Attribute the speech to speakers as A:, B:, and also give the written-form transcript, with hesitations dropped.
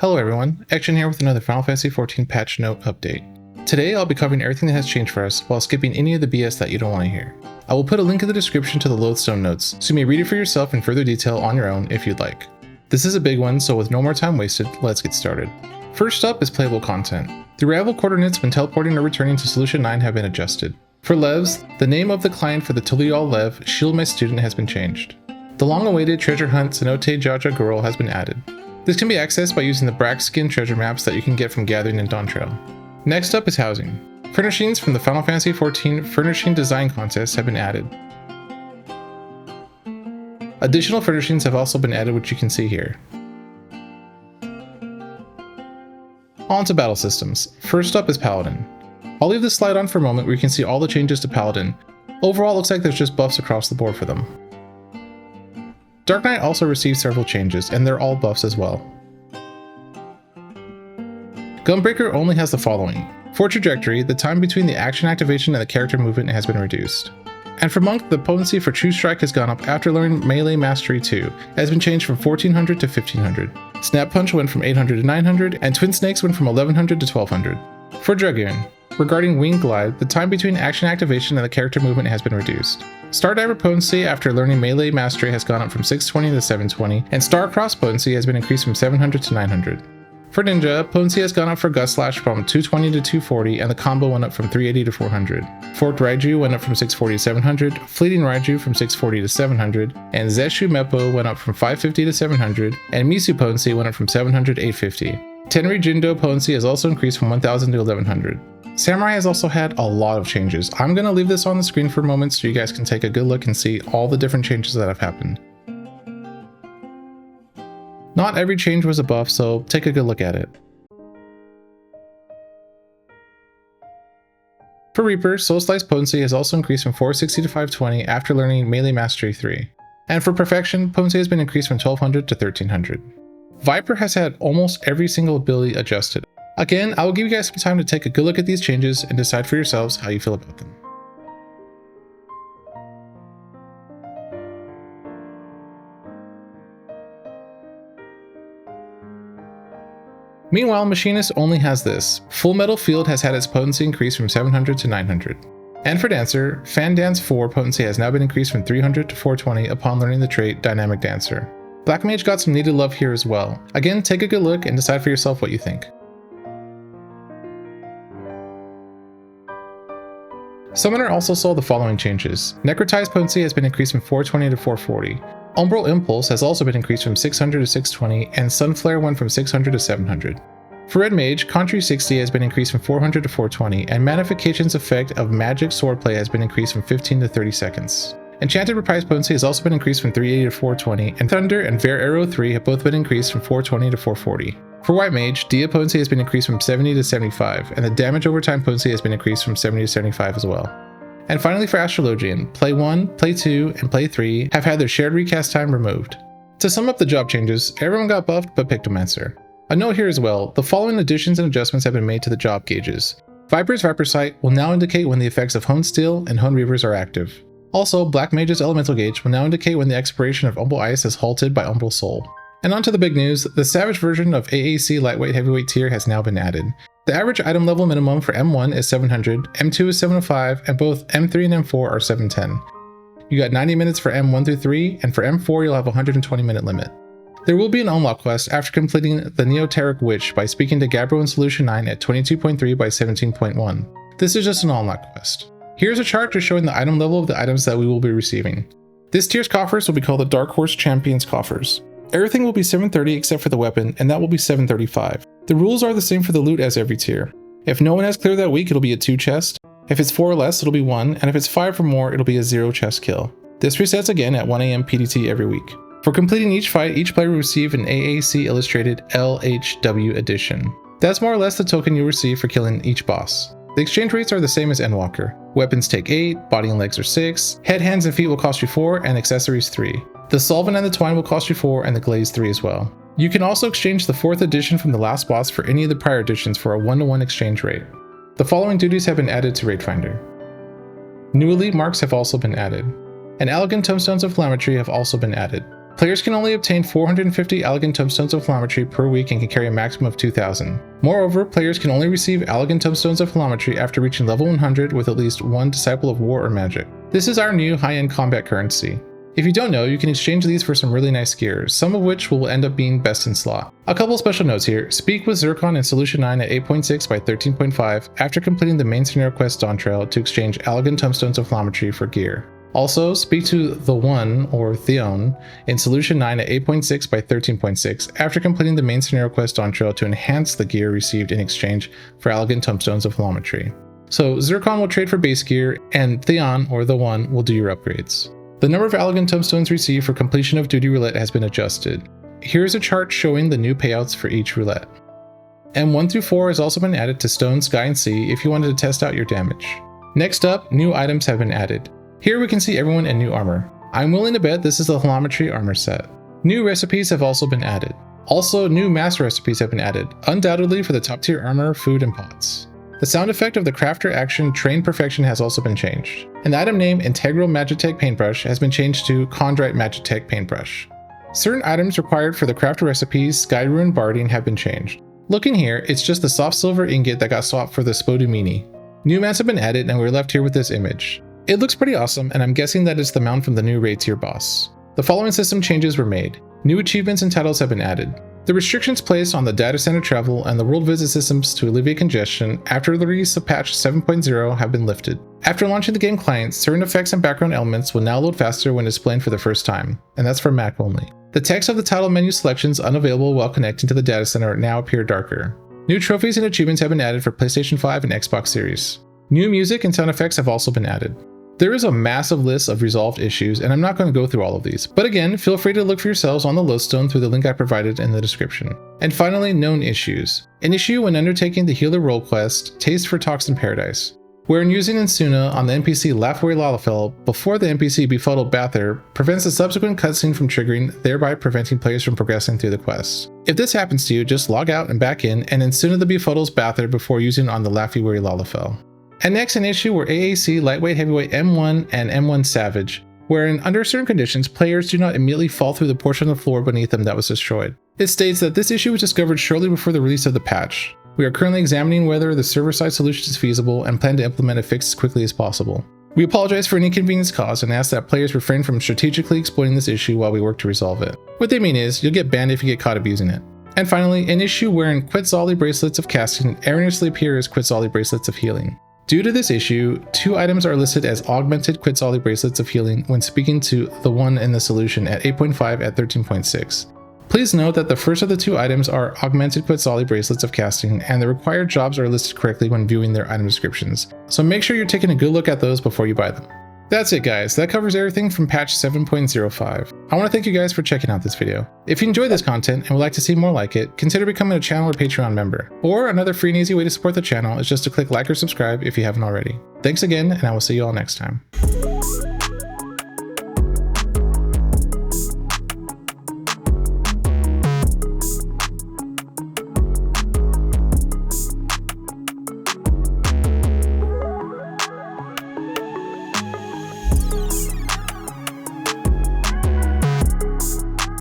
A: Hello everyone, Eggchen here with another Final Fantasy XIV Patch Note update. Today I'll be covering everything that has changed for us while skipping any of the BS that you don't want to hear. I will put a link in the description to the Loathstone notes, so you may read it for yourself in further detail on your own if you'd like. This is a big one, so with no more time wasted, let's get started. First up is playable content. The arrival coordinates when teleporting or returning to Solution 9 have been adjusted. For Levs, the name of the client for the Tulial Lev, Shield My Student, has been changed. The long-awaited treasure hunt Cenote Jaja Girl has been added. This can be accessed by using the Brackskin treasure maps that you can get from gathering in Dawntrail. Next up is housing. Furnishings from the Final Fantasy XIV Furnishing Design Contest have been added. Additional furnishings have also been added, which you can see here. On to battle systems. First up is Paladin. I'll leave this slide on for a moment where you can see all the changes to Paladin. Overall, it looks like there's just buffs across the board for them. Dark Knight also received several changes, and they're all buffs as well. Gunbreaker only has the following. For Trajectory, the time between the action activation and the character movement has been reduced. And for Monk, the potency for True Strike has gone up after learning Melee Mastery 2. It has been changed from 1400 to 1500. Snap Punch went from 800 to 900, and Twin Snakes went from 1100 to 1200. For Dragoon, regarding Wing Glide, the time between action activation and the character movement has been reduced. Stardiver potency after learning Melee Mastery has gone up from 620 to 720, and Starcross potency has been increased from 700 to 900. For Ninja, potency has gone up for Gust Slash from 220 to 240, and the combo went up from 380 to 400. Forked Raiju went up from 640 to 700, Fleeting Raiju from 640 to 700, and Zeshu Meppo went up from 550 to 700, and Misu potency went up from 700 to 850. Tenri Jindo potency has also increased from 1000 to 1100. Samurai has also had a lot of changes. I'm going to leave this on the screen for a moment so you guys can take a good look and see all the different changes that have happened. Not every change was a buff, so take a good look at it. For Reaper, Soul Slice potency has also increased from 460 to 520 after learning Melee Mastery 3. And for Perfection, potency has been increased from 1200 to 1300. Viper has had almost every single ability adjusted. Again, I will give you guys some time to take a good look at these changes and decide for yourselves how you feel about them. Meanwhile, Machinist only has this. Full Metal Field has had its potency increased from 700 to 900. And for Dancer, Fan Dance 4 potency has now been increased from 300 to 420 upon learning the trait Dynamic Dancer. Black Mage got some needed love here as well. Again, take a good look and decide for yourself what you think. Summoner also saw the following changes. Necrotize potency has been increased from 420 to 440. Umbral Impulse has also been increased from 600 to 620, and Sunflare went from 600 to 700. For Red Mage, Contra 60 has been increased from 400 to 420, and Magnification's effect of Magic Swordplay has been increased from 15 to 30 seconds. Enchanted Reprise potency has also been increased from 380 to 420, and Thunder and Fair Arrow 3 have both been increased from 420 to 440. For White Mage, Dia potency has been increased from 70 to 75, and the Damage Over Time potency has been increased from 70 to 75 as well. And finally for Astrologian, Play 1, Play 2, and Play 3 have had their shared recast time removed. To sum up the job changes, everyone got buffed but Pictomancer. A note here as well, the following additions and adjustments have been made to the job gauges. Viper's Viper Sight will now indicate when the effects of Hone Steel and Hone Reavers are active. Also, Black Mage's Elemental Gauge will now indicate when the expiration of Umbral Ice is halted by Umbral Soul. And on to the big news, the Savage version of AAC Lightweight Heavyweight tier has now been added. The average item level minimum for M1 is 700, M2 is 705, and both M3 and M4 are 710. You got 90 minutes for M1 through 3, and for M4 you'll have a 120 minute limit. There will be an unlock quest after completing the Neoteric Witch by speaking to Gabriel in Solution 9 at 22.3 by 17.1. This is just an unlock quest. Here's a chart just showing the item level of the items that we will be receiving. This tier's coffers will be called the Dark Horse Champions coffers. Everything will be 730 except for the weapon, and that will be 735. The rules are the same for the loot as every tier. If no one has cleared that week, it'll be a 2 chest. If it's 4 or less, it'll be 1, and if it's 5 or more, it'll be a 0 chest kill. This resets again at 1 AM PDT every week. For completing each fight, each player will receive an AAC Illustrated LHW edition. That's more or less the token you'll receive for killing each boss. The exchange rates are the same as Endwalker. Weapons take 8, body and legs are 6, head, hands, and feet will cost you 4, and accessories 3. The Solvent and the Twine will cost you 4, and the Glaze 3 as well. You can also exchange the 4th edition from the last boss for any of the prior editions for a 1-to-1 exchange rate. The following duties have been added to Raid Finder. New elite marks have also been added, and elegant tomestones of Flametry have also been added. Players can only obtain 450 elegant tomestones of philometry per week and can carry a maximum of 2,000. Moreover, players can only receive elegant tomestones of philometry after reaching level 100 with at least one Disciple of War or Magic. This is our new high-end combat currency. If you don't know, you can exchange these for some really nice gear, some of which will end up being best in slot. A couple special notes here. Speak with Zircon in Solution 9 at 8.6 by 13.5 after completing the main scenario quest Dawntrail to exchange elegant tomestones of philometry for gear. Also, speak to the One, or Theon, in Solution 9 at 8.6 by 13.6 after completing the main scenario quest Dawntrail to enhance the gear received in exchange for elegant tomestones of philometry. So Zircon will trade for base gear, and Theon, or the One, will do your upgrades. The number of elegant tomestones received for completion of Duty Roulette has been adjusted. Here's a chart showing the new payouts for each roulette. M1 through 4 has also been added to Stone, Sky, and Sea if you wanted to test out your damage. Next up, new items have been added. Here we can see everyone in new armor. I'm willing to bet this is the Philometry armor set. New recipes have also been added. Also, new master recipes have been added, undoubtedly for the top tier armor, food, and pots. The sound effect of the crafter action Train Perfection has also been changed. And the item name Integral Magitech Paintbrush has been changed to Chondrite Magitech Paintbrush. Certain items required for the crafter recipes Skyruin Barding have been changed. Looking here, it's just the soft silver ingot that got swapped for the Spodumini. New mounts have been added and we're left here with this image. It looks pretty awesome, and I'm guessing that it's the mount from the new raid tier boss. The following system changes were made. New achievements and titles have been added. The restrictions placed on the data center travel and the world visit systems to alleviate congestion after the release of patch 7.0 have been lifted. After launching the game client, certain effects and background elements will now load faster when displayed for the first time, and that's for Mac only. The text of the title menu selections unavailable while connecting to the data center now appear darker. New trophies and achievements have been added for PlayStation 5 and Xbox Series. New music and sound effects have also been added. There is a massive list of resolved issues, and I'm not going to go through all of these, but again, feel free to look for yourselves on the lodestone through the link I provided in the description. And finally, known issues. An issue when undertaking the Healer role quest, Taste for Toxin Paradise, wherein using Insuna on the NPC Laughway Lalafell before the NPC Befuddled Bather prevents the subsequent cutscene from triggering, thereby preventing players from progressing through the quest. If this happens to you, just log out and back in, and Insuna the Befuddles Bather before using on the Laughway Lalafell. And next, an issue where AAC Lightweight Heavyweight M1 and M1 Savage, wherein under certain conditions, players do not immediately fall through the portion of the floor beneath them that was destroyed. It states that this issue was discovered shortly before the release of the patch. We are currently examining whether the server-side solution is feasible and plan to implement a fix as quickly as possible. We apologize for any inconvenience caused and ask that players refrain from strategically exploiting this issue while we work to resolve it. What they mean is, you'll get banned if you get caught abusing it. And finally, an issue wherein Quetzalli Bracelets of Casting erroneously appear as Quetzalli Bracelets of Healing. Due to this issue, two items are listed as augmented Quetzalli Bracelets of Healing when speaking to the one in the solution at 8.5 at 13.6. Please note that the first of the two items are augmented Quetzalli Bracelets of Casting, and the required jobs are listed correctly when viewing their item descriptions, so make sure you're taking a good look at those before you buy them. That's it guys, that covers everything from patch 7.05. I want to thank you guys for checking out this video. If you enjoyed this content and would like to see more like it, consider becoming a channel or Patreon member. Or another free and easy way to support the channel is just to click like or subscribe if you haven't already. Thanks again, and I will see you all next time.